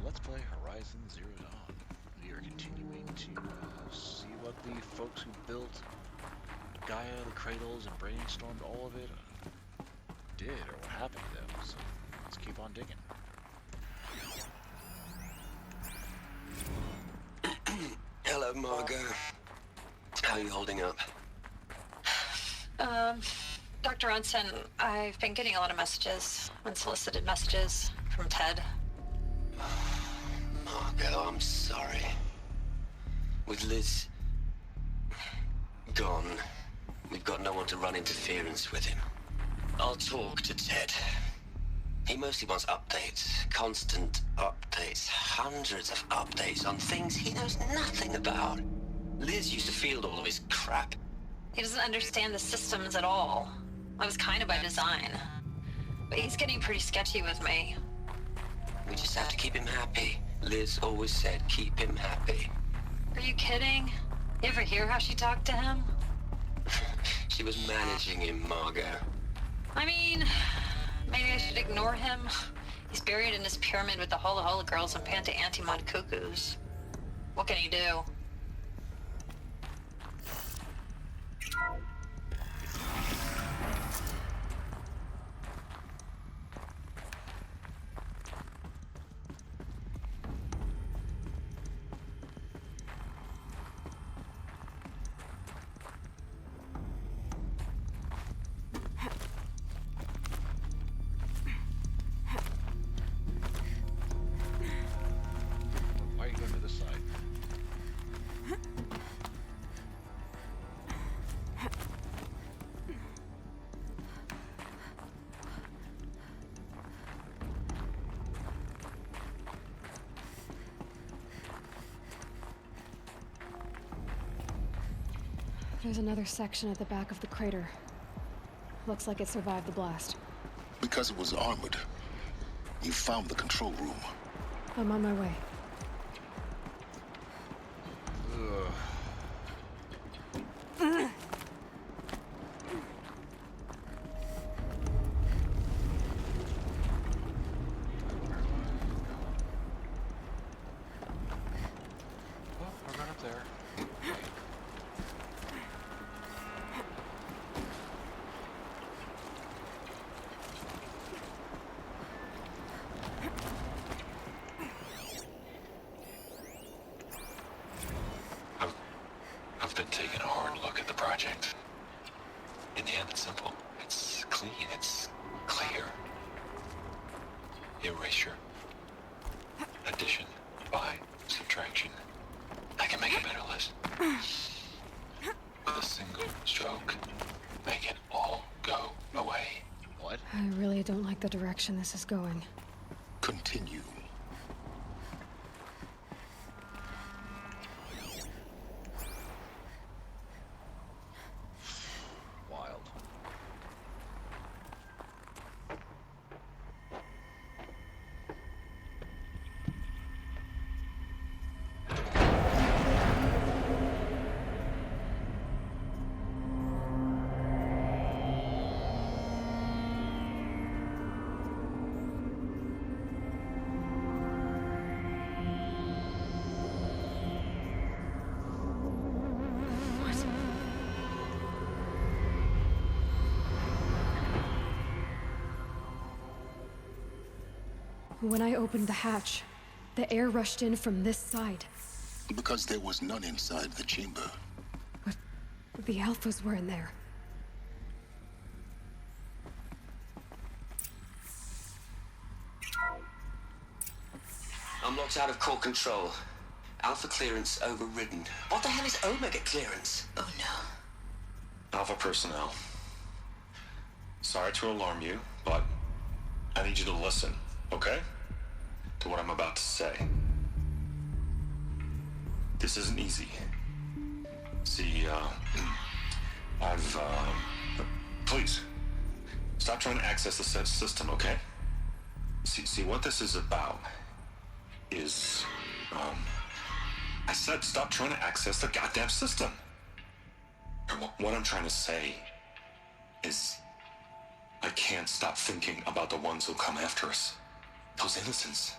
Let's Play Horizon Zero Dawn. We are continuing to see what the folks who built Gaia, the cradles, and brainstormed all of it did, or what happened to them. So let's keep on digging. Hello, Margot. How are you holding up? Dr. Ronson, I've been getting a lot of messages, unsolicited messages from Ted. Margot, I'm sorry. With Liz gone, we've got no one to run interference with him. I'll talk to Ted. He mostly wants updates, constant updates, hundreds of updates on things he knows nothing about. Liz used to field all of his crap. He doesn't understand the systems at all. That was kind of by design. But he's getting pretty sketchy with me. We just have to keep him happy. Liz always said keep him happy. Are you kidding? You ever hear how she talked to him? She was managing him, Margot. I mean, maybe I should ignore him. He's buried in his pyramid with the Hola Hola girls and Panta Antimod cuckoos. What can he do? Why are you going to the side? There's another section at the back of the crater. Looks like it survived the blast. Because it was armored. You found the control room. I'm on my way. Ugh. Well, we're right up there. I've been taking a hard look at the project. In the end, it's simple. It's clean. It's clear. Erasure. Addition. By. Subtraction. I can make a better list. With a single stroke. Make it all go away. What? I really don't like the direction this is going. Continue. Wild. What? When I opened the hatch, the air rushed in from this side. Because there was none inside the chamber. But the alphas were in there. I'm locked out of core control. Alpha clearance overridden. What the hell is Omega clearance? Oh no. Alpha personnel. Sorry to alarm you, but I need you to listen, okay? To what I'm about to say. This isn't easy. See, please, stop trying to access the system, okay? See, what this is about is, I said stop trying to access the goddamn system. What I'm trying to say is I can't stop thinking about the ones who'll come after us. Those innocents.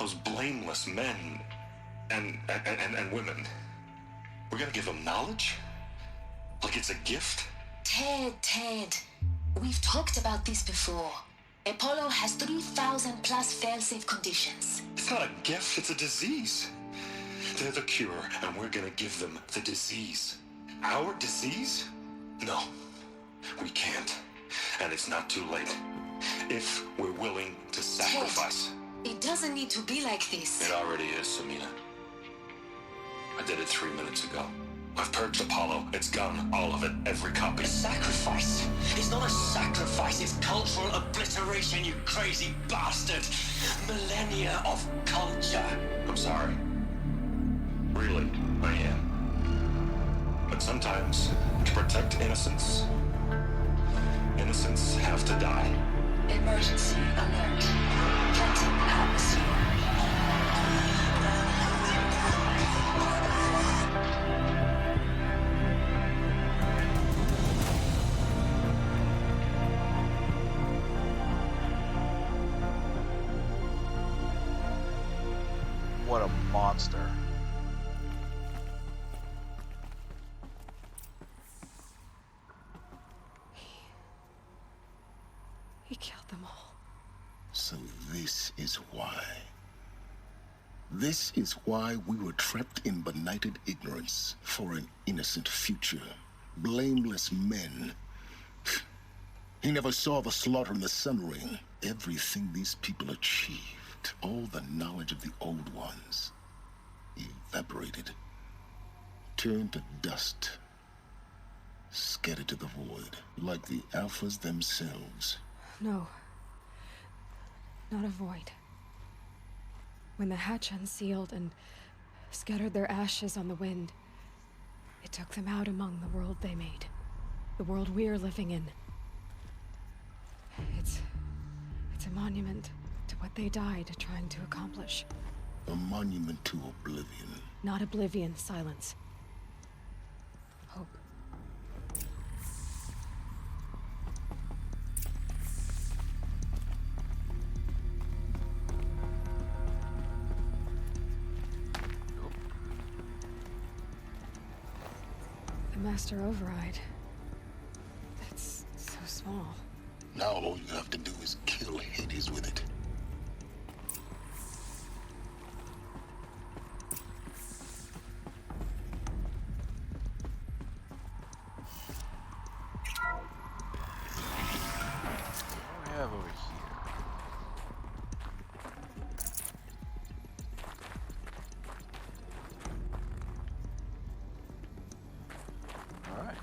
those blameless men and women. We're gonna give them knowledge? Like it's a gift? Ted. We've talked about this before. Apollo has 3,000 plus fail-safe conditions. It's not a gift, it's a disease. They're the cure, and we're gonna give them the disease. Our disease? No, we can't. And it's not too late. If we're willing to sacrifice. Ted, it doesn't need to be like this. It already is, Samina. I did it 3 minutes ago. I've purged Apollo. It's gone. All of it. Every copy. A sacrifice? It's not a sacrifice, it's cultural obliteration, you crazy bastard! Millennia of culture. I'm sorry. Really, I am. But sometimes, to protect innocence, innocents have to die. Emergency alert. Planting atmosphere. What a monster. He killed them all. So this is why. This is why we were trapped in benighted ignorance for an innocent future. Blameless men. He never saw the slaughter in the Sun Ring. Everything these people achieved, all the knowledge of the old ones, evaporated, turned to dust, scattered to the void, like the Alphas themselves. No. Not a void. When the hatch unsealed and scattered their ashes on the wind, it took them out among the world they made. The world we're living in. It's a monument to what they died trying to accomplish. A monument to oblivion. Not oblivion, silence. Hope. The Master Override. That's so small. Now all you have to do is kill Hades with it. What do we have over here? Alright.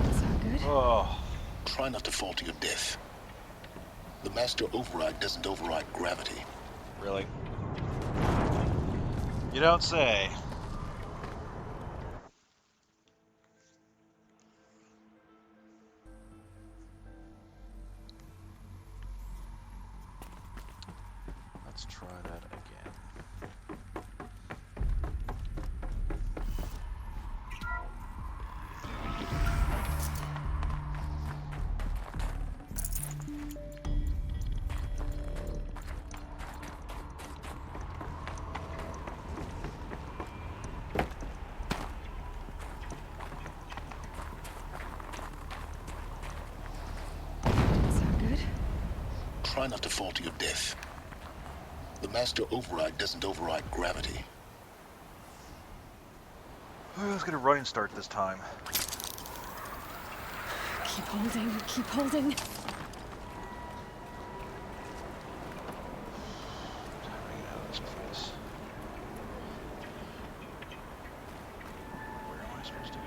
Is that good? Oh, Try not to fall to your death. The Master Override doesn't override gravity. really? You don't say. Let's try that again. Is that good? Try not to fall to your death. The Master Override doesn't override gravity. Let's get a running start this time. Keep holding, keep holding. What's happening out of this place? Where am I supposed to go?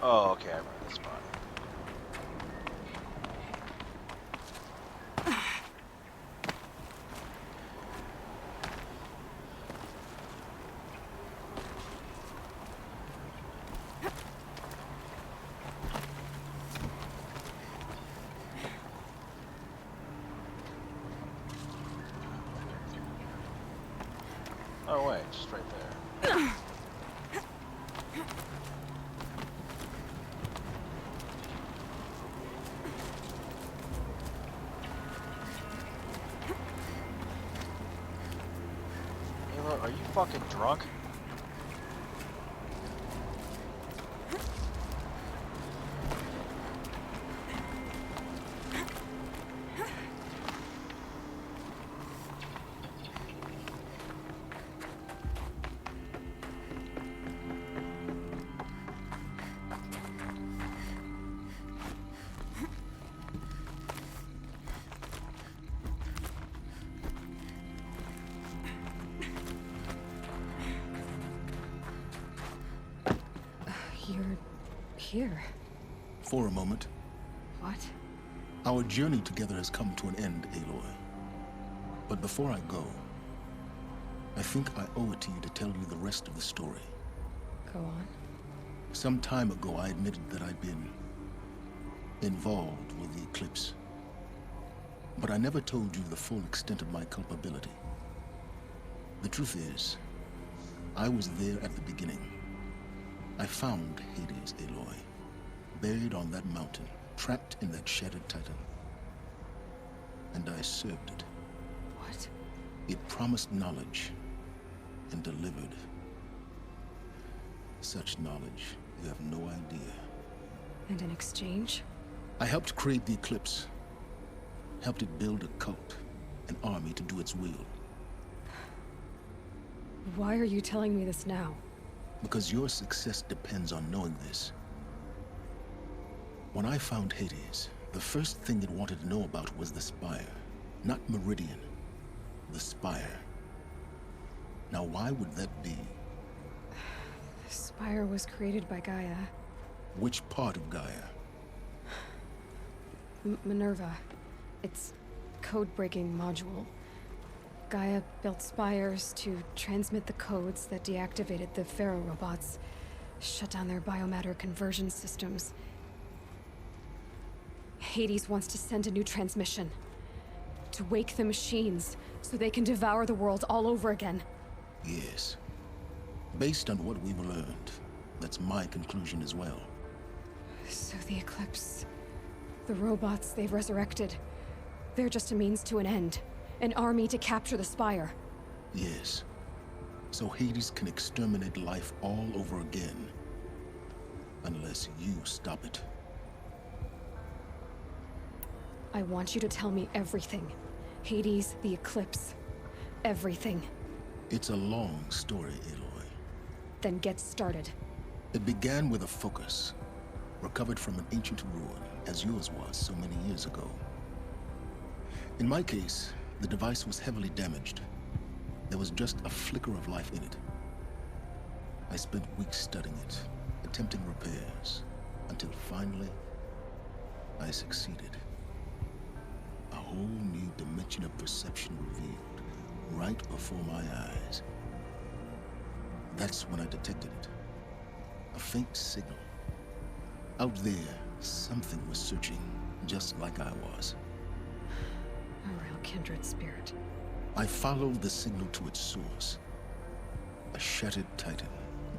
Oh, okay, I remember this spot. Oh wait, just right there. Halo, are you fucking drunk? You're here. For a moment, What? our journey together has come to an end, Aloy. But before I go, I think I owe it to you to tell you the rest of the story. Go on. Some time ago, I admitted that I'd been involved with the eclipse. But I never told you the full extent of my culpability. The truth is, I was there at the beginning. I found Hades, Aloy, buried on that mountain, trapped in that shattered titan. And I served it. What? It promised knowledge and delivered. Such knowledge, you have no idea. And in exchange? I helped create the eclipse. Helped it build a cult, an army to do its will. Why are you telling me this now? Because your success depends on knowing this. When I found Hades, the first thing it wanted to know about was the Spire. Not Meridian. The Spire. Now why would that be? The Spire was created by Gaia. Which part of Gaia? Minerva. Its code-breaking module. Gaia built spires to transmit the codes that deactivated the Farro robots, shut down their biomatter conversion systems. Hades wants to send a new transmission. To wake the machines, so they can devour the world all over again. Yes. Based on what we've learned, that's my conclusion as well. So the Eclipse... the robots they've resurrected... they're just a means to an end. An army to capture the Spire. Yes. So Hades can exterminate life all over again. Unless you stop it. I want you to tell me everything. Hades, the Eclipse. Everything. It's a long story, Aloy. Then get started. It began with a focus. Recovered from an ancient ruin, as yours was so many years ago. In my case, the device was heavily damaged. There was just a flicker of life in it. I spent weeks studying it, attempting repairs, until finally, I succeeded. A whole new dimension of perception revealed, right before my eyes. That's when I detected it. A faint signal. Out there, something was searching, just like I was. A real kindred spirit. I followed the signal to its source. A shattered titan,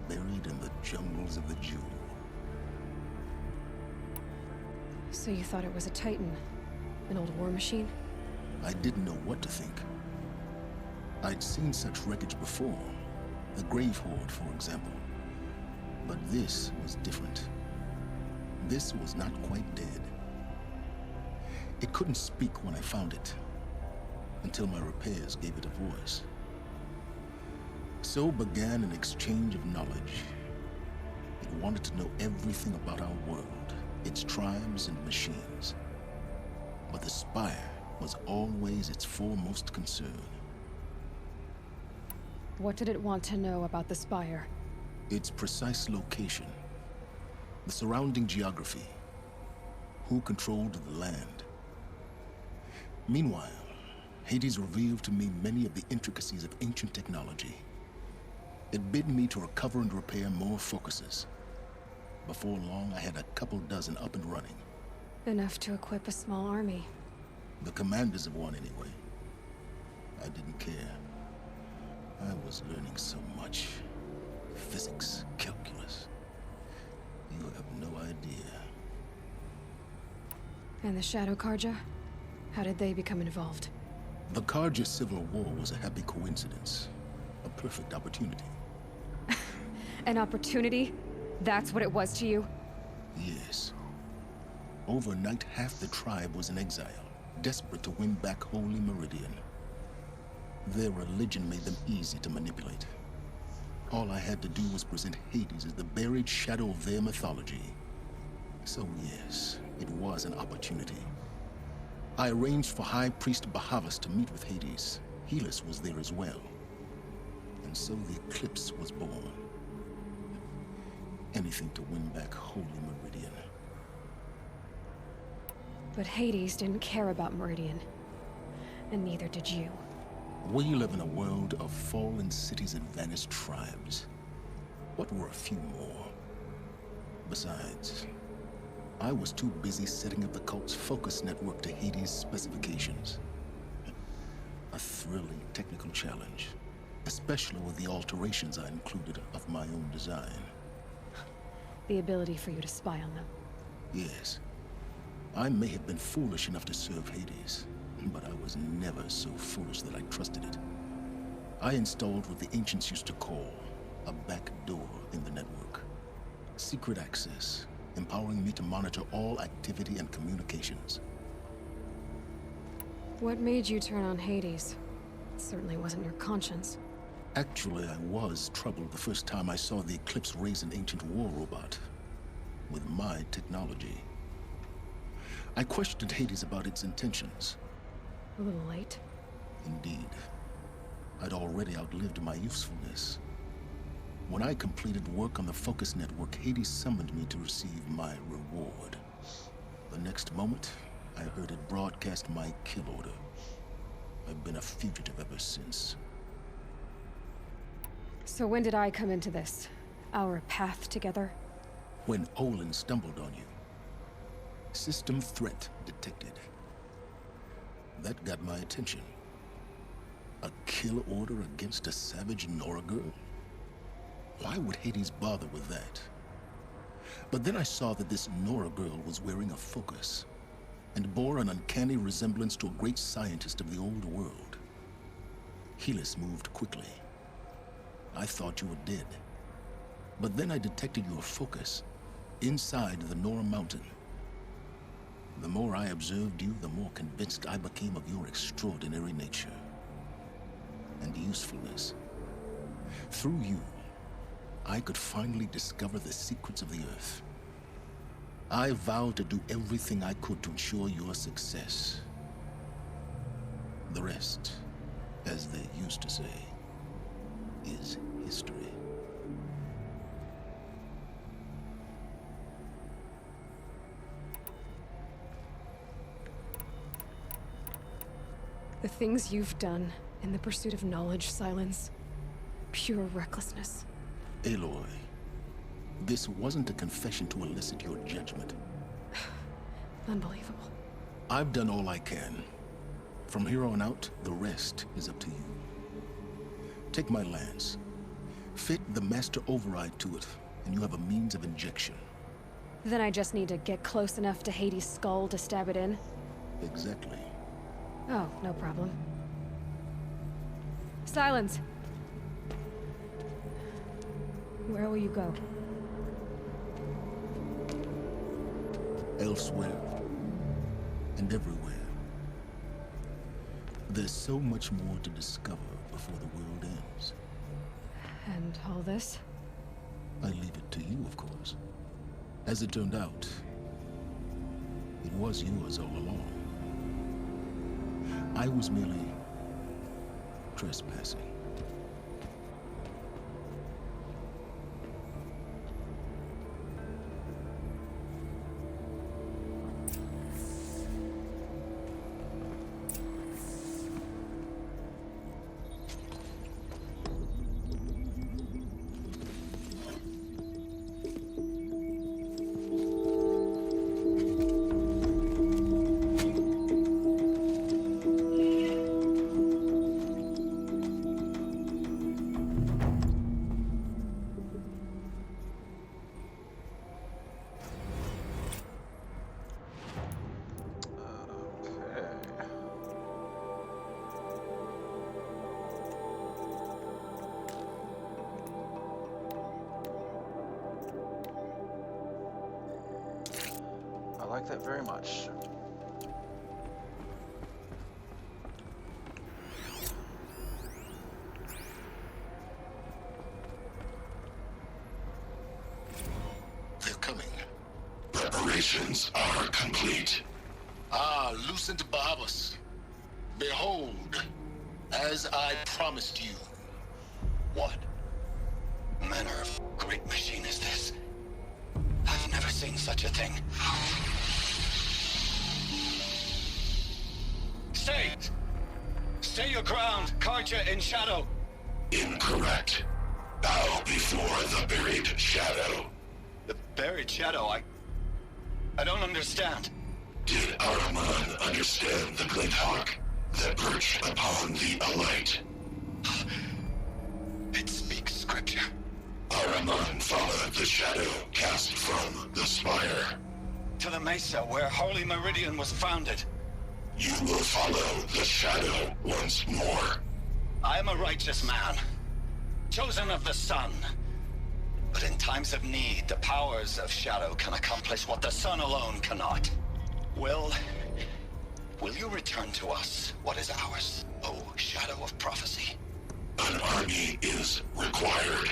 buried in the jungles of the Jewel. So you thought it was a Titan? An old war machine? I didn't know what to think. I'd seen such wreckage before. The Grave Horde, for example. But this was different. This was not quite dead. It couldn't speak when I found it, until my repairs gave it a voice. So began an exchange of knowledge. It wanted to know everything about our world, its tribes and machines. But the Spire was always its foremost concern. What did it want to know about the Spire? Its precise location, the surrounding geography, who controlled the land. Meanwhile, Hades revealed to me many of the intricacies of ancient technology. It bid me to recover and repair more focuses. Before long, I had a couple dozen up and running. Enough to equip a small army. The commanders of one, anyway. I didn't care. I was learning so much. Physics, calculus. You have no idea. And the Shadow Karja? How did they become involved? The Karja Civil War was a happy coincidence. A perfect opportunity. An opportunity? That's what it was to you? Yes. Overnight, half the tribe was in exile, desperate to win back Holy Meridian. Their religion made them easy to manipulate. All I had to do was present Hades as the buried shadow of their mythology. So yes, it was an opportunity. I arranged for High Priest Bahavas to meet with Hades. Helis was there as well. And so the Eclipse was born. Anything to win back Holy Meridian. But Hades didn't care about Meridian. And neither did you. We live in a world of fallen cities and vanished tribes. What were a few more? Besides, I was too busy setting up the cult's focus network to Hades' specifications. A thrilling technical challenge, especially with the alterations I included of my own design. The ability for you to spy on them. Yes. I may have been foolish enough to serve Hades, but I was never so foolish that I trusted it. I installed what the ancients used to call a back door in the network. Secret access, empowering me to monitor all activity and communications. What made you turn on Hades? It certainly wasn't your conscience. Actually, I was troubled the first time I saw the Eclipse raise an ancient war robot with my technology. I questioned Hades about its intentions. A little late. Indeed. I'd already outlived my usefulness. When I completed work on the Focus Network, Hades summoned me to receive my reward. The next moment, I heard it broadcast my kill order. I've been a fugitive ever since. So when did I come into this? Our path together? When Olin stumbled on you. System threat detected. That got my attention. A kill order against a savage Nora girl? Why would Hades bother with that? But then I saw that this Nora girl was wearing a focus, and bore an uncanny resemblance to a great scientist of the old world. Helis moved quickly. I thought you were dead. But then I detected your focus inside the Nora mountain. The more I observed you, the more convinced I became of your extraordinary nature and usefulness. Through you, I could finally discover the secrets of the Earth. I vowed to do everything I could to ensure your success. The rest, as they used to say, is history. The things you've done in the pursuit of knowledge, Silence. Pure recklessness. Aloy, this wasn't a confession to elicit your judgment. Unbelievable. I've done all I can. From here on out, the rest is up to you. Take my lance. Fit the master override to it, and you have a means of injection. Then I just need to get close enough to Hades' skull to stab it in? Exactly. Oh, no problem. Silence! Where will you go? Elsewhere. And everywhere. There's so much more to discover before the world ends. And all this? I leave it to you, of course. As it turned out, it was yours all along. I was merely trespassing. like that very much. They're coming. Preparations are complete. Ah, loosen the barbers. Behold, as I promised you. What manner of great machine is this? I've never seen such a thing. Stay! Stay your ground, Karja in shadow. Incorrect. Bow before the buried shadow. The buried shadow, I don't understand. Did Araman understand the glint hawk that perched upon the alight? It speaks scripture. Araman followed the shadow cast from the spire. To the mesa where Holy Meridian was founded. You will follow the shadow once more. I am a righteous man, chosen of the sun. But in times of need, the powers of shadow can accomplish what the sun alone cannot. Will you return to us what is ours, O shadow of prophecy? An army is required.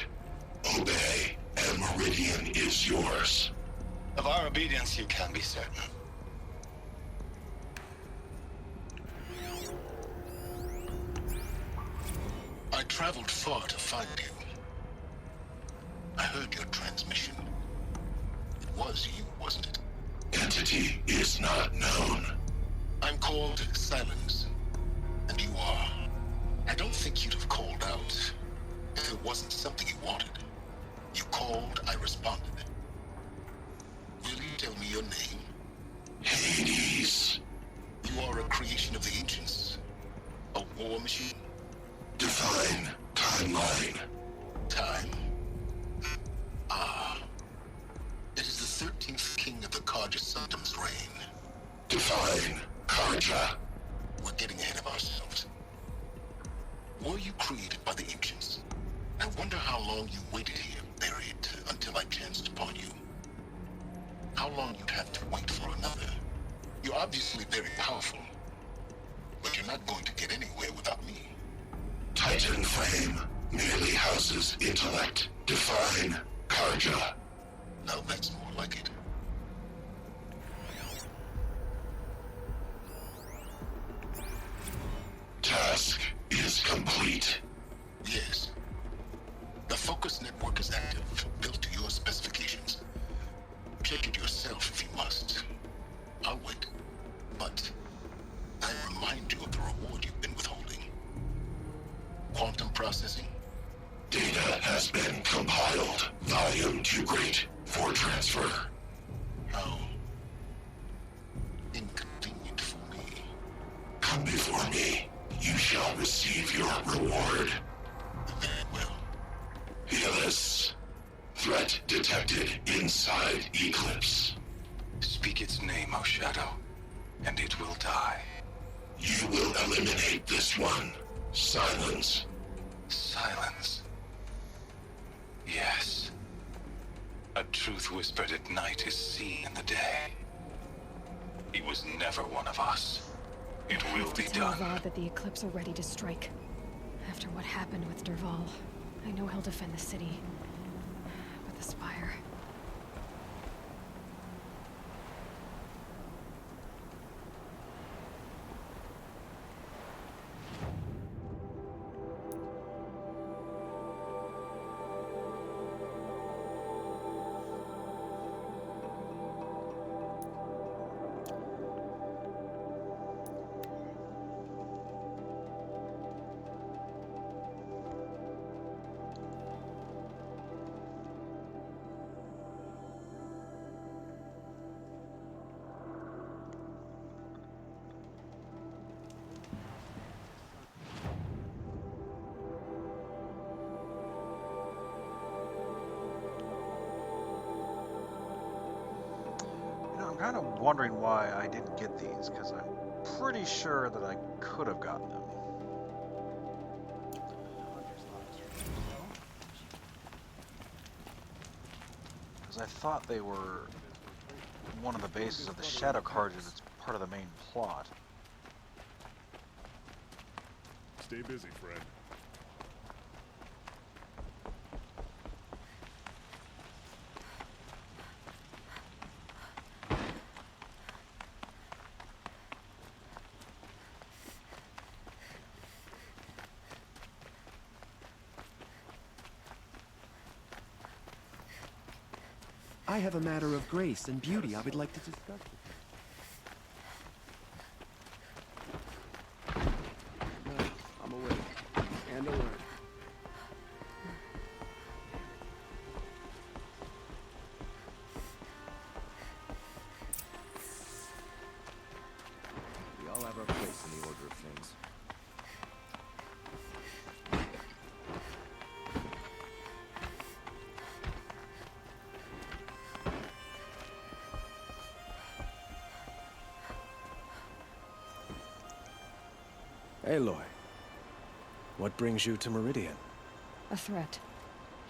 Obey, and Meridian is yours. Of our obedience you can be certain. I traveled far to find you. I heard your transmission. It was you, wasn't it? Entity is not known. I'm called Silence, and you are. I don't think you'd have called out if it wasn't something you wanted. You called, I responded. Will you tell me your name? Hades. You are a creation of the ancients. A war machine. Define timeline. Time. Ah. It is the 13th king of the Karja Sanctum's reign. Define Karja. We're getting ahead of ourselves. Were you created by the ancients? I wonder how long you waited here, buried, until I chanced upon you. How long you'd have to wait for another. You're obviously very powerful, but you're not going to get anywhere without me. Titan Flame merely houses intellect. Define Karja. Now that's more like it. Task is complete. Yes. The focus network is active, built to your specifications. Check it yourself if you must. I'll wait. But I remind you of the reward you've been withholding. Quantum processing? Data has been compiled. Volume too great for transfer. How inconvenient for me. Come before me. You shall receive your reward. Very well. Healus. Threat detected inside Eclipse. Speak its name, O Shadow, and it will die. You will eliminate this one. Silence. Silence. Yes. A truth whispered at night is seen in the day. He was never one of us. It will be done. Tell Rod that the Eclipse are ready to strike. After what happened with Derval, I know he'll defend the city. But the Spire... I'm kind of wondering why I didn't get these, because I'm pretty sure that I could have gotten them. Because I thought they were one of the bases of the shadow cards that's part of the main plot. Stay busy, friend. I have a matter of grace and beauty I would like to discuss with you. No, I'm awake. And alert. We all have our place in the order of things. Aloy, what brings you to Meridian? A threat.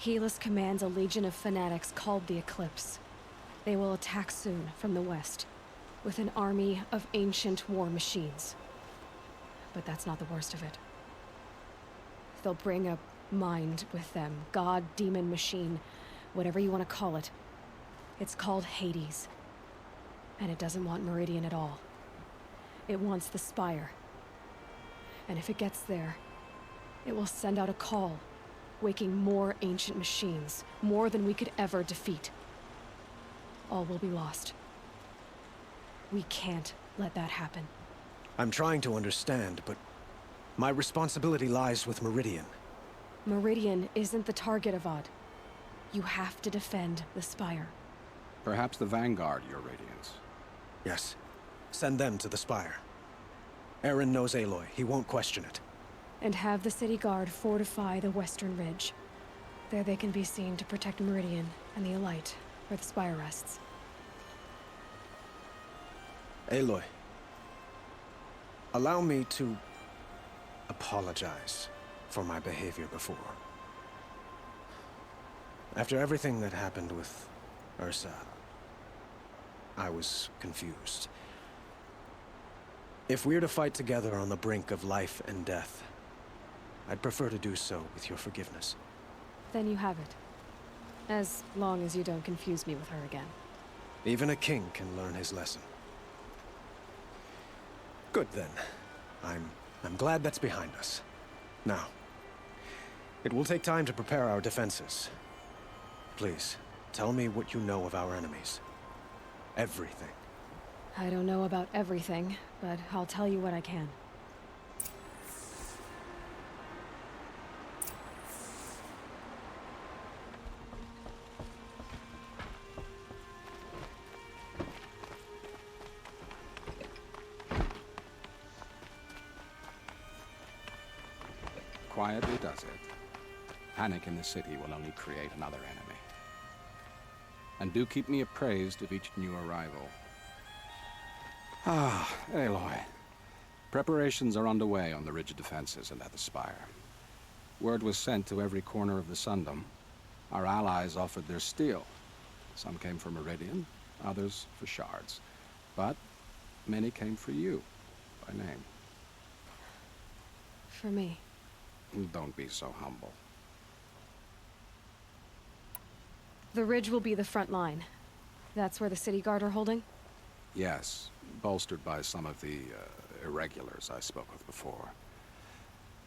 Helis commands a legion of fanatics called the Eclipse. They will attack soon from the west, with an army of ancient war machines. But that's not the worst of it. They'll bring a mind with them, god, demon, machine, whatever you want to call it. It's called Hades. And it doesn't want Meridian at all. It wants the Spire. And if it gets there, it will send out a call, waking more ancient machines, more than we could ever defeat. All will be lost. We can't let that happen. I'm trying to understand, but my responsibility lies with Meridian. Meridian isn't the target, Avad. You have to defend the Spire. Perhaps the Vanguard, Your Radiance. Yes. Send them to the Spire. Aaron knows Aloy. He won't question it. And have the city guard fortify the western ridge. There they can be seen to protect Meridian and the Elite, where the Spire rests. Aloy, allow me to apologize for my behavior before. After everything that happened with Ursa, I was confused. If we're to fight together on the brink of life and death, I'd prefer to do so with your forgiveness. Then you have it. As long as you don't confuse me with her again. Even a king can learn his lesson. Good then. I'm glad that's behind us. Now, it will take time to prepare our defenses. Please, tell me what you know of our enemies. Everything. I don't know about everything, but I'll tell you what I can. Quietly does it. Panic in the city will only create another enemy. And do keep me appraised of each new arrival. Ah, Aloy. Preparations are underway on the ridge of defenses and at the Spire. Word was sent to every corner of the Sundom. Our allies offered their steel. Some came for Meridian, others for shards. But many came for you, by name. For me. Don't be so humble. The ridge will be the front line. That's where the city guard are holding? Yes, bolstered by some of the irregulars I spoke of before.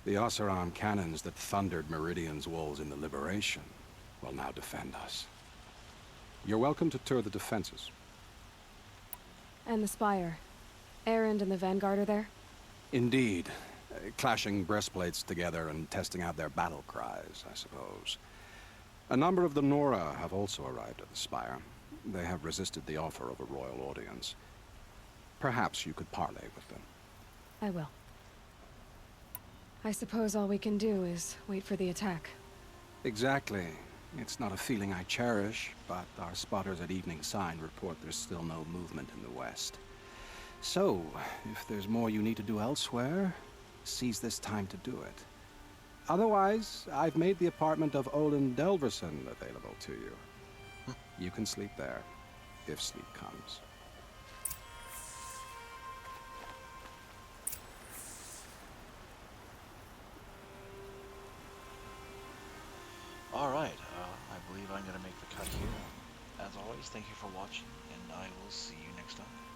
The Oseram cannons that thundered Meridian's walls in the Liberation will now defend us. You're welcome to tour the defenses. And the Spire. Erend and the Vanguard are there? Indeed. Clashing breastplates together and testing out their battle cries, I suppose. A number of the Nora have also arrived at the Spire. They have resisted the offer of a royal audience. Perhaps you could parley with them. I will. I suppose all we can do is wait for the attack. Exactly. It's not a feeling I cherish, but our spotters at Evening Sign report there's still no movement in the west. So, if there's more you need to do elsewhere, seize this time to do it. Otherwise, I've made the apartment of Olin Delverson available to you. You can sleep there, if sleep comes. thank you for watching, and I will see you next time.